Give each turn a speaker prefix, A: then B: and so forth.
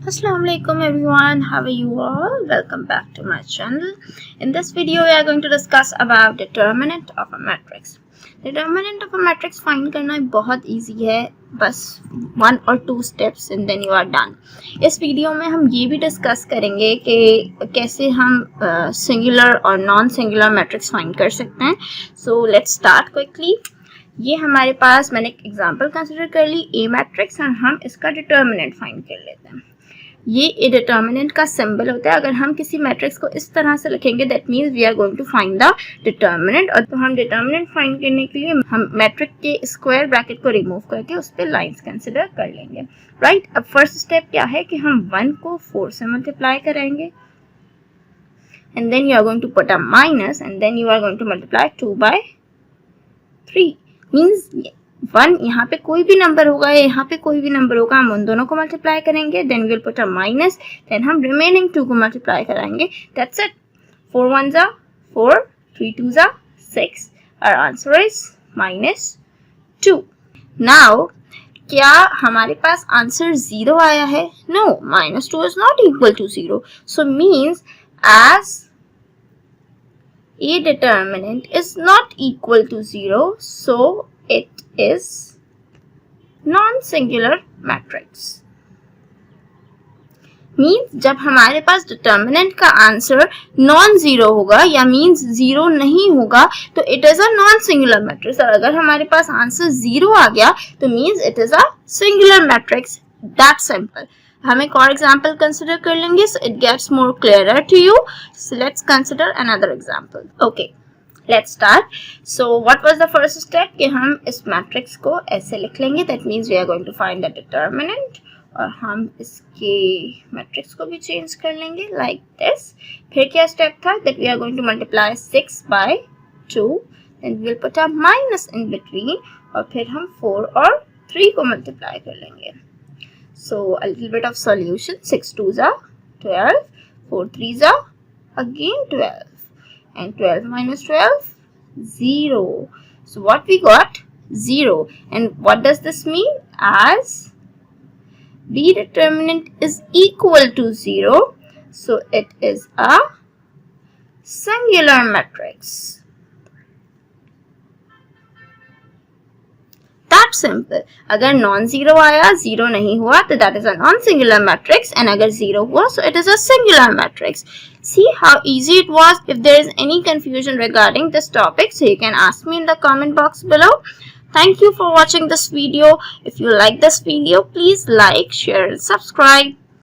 A: Assalamualaikum everyone, how are you all? Welcome back to my channel. In this video we are going to discuss about determinant of a matrix. Determinant of a matrix find करना बहुत easy है, बस 1 or 2 steps and then you are done. इस video में हम ये भी discuss करेंगे कि कैसे हम सिंगुलर और नॉन सिंगुलर मैट्रिक्स फाइंड कर सकते हैं. So let's start quickly. ये हमारे पास मैंने एक एग्जांपल कंसिडर कर ली ए मैट्रिक्स और हम इसका डिटर्मिनेंट फाइंड कर लेते हैं. ये ए डिटर्मिनेंट का सिंबल होता है. अगर हम किसी मैट्रिक्स को इस तरह से लिखेंगे that means we are going to find the determinant. और तो हम डिटर्मिनेंट फाइंड करने के लिए हम मैट्रिक के स्क्वायर ब्रैकेट को रिमूव करके उस पर लाइंस कंसिडर कर लेंगे. राइट. अब फर्स्ट स्टेप क्या है कि हम 1 को 4 से मल्टीप्लाई करेंगे and then you are going to put a minus and then you are going to multiply 2 by 3. Means 1 यहाँ पे कोई भी नंबर होगा या यहाँ पे कोई भी नंबर होगा, हम उन दोनों को मल्टीप्लाई करेंगे. Then we will put a minus, then हम रिमेनिंग 2 को मल्टीप्लाई कराएंगे. That's it. 4 1s are 4, 3 2s are 6. Our answer is -2. Now क्या हमारे पास आंसर 0 आया है? No, -2 is not equal to 0. So means as a determinant is not equal to 0, so it is non-singular matrix. Means जब हमारे पास determinant का answer non zero होगा या means 0 नहीं होगा तो it is a non singular matrix. और अगर हमारे पास आंसर 0 आ गया तो means it is a singular matrix. That simple. हम एक और एग्जाम्पल कंसिडर कर लेंगे so it gets more clearer to you. So let's consider another example. Okay, let's start. So what was the first step कि हम इस matrix को ऐसे लिख लेंगे. That means we are going to find the determinant. और हम इसके मैट्रिक्स को भी चेंज कर लेंगे like this. फिर क्या स्टेप था? That we are going to multiply 6 by 2. Then we will put a minus in between. और फिर हम 4 और 3 को मल्टीप्लाई कर लेंगे. So a little bit of solution. 6 2s are 12, 4 3s are again 12, and 12 minus 12, 0. So what we got? 0. And what does this mean? As B determinant is equal to 0, so it is a singular matrix. That simple. अगर non zero आया, 0 नहीं हुआ तो that is a non-singular matrix, and अगर 0 हुआ so it is a singular matrix. See how easy it was. If there is any confusion regarding this topic, so you can ask me in the comment box below. Thank you for watching this video. If you like this video, please like, share and subscribe.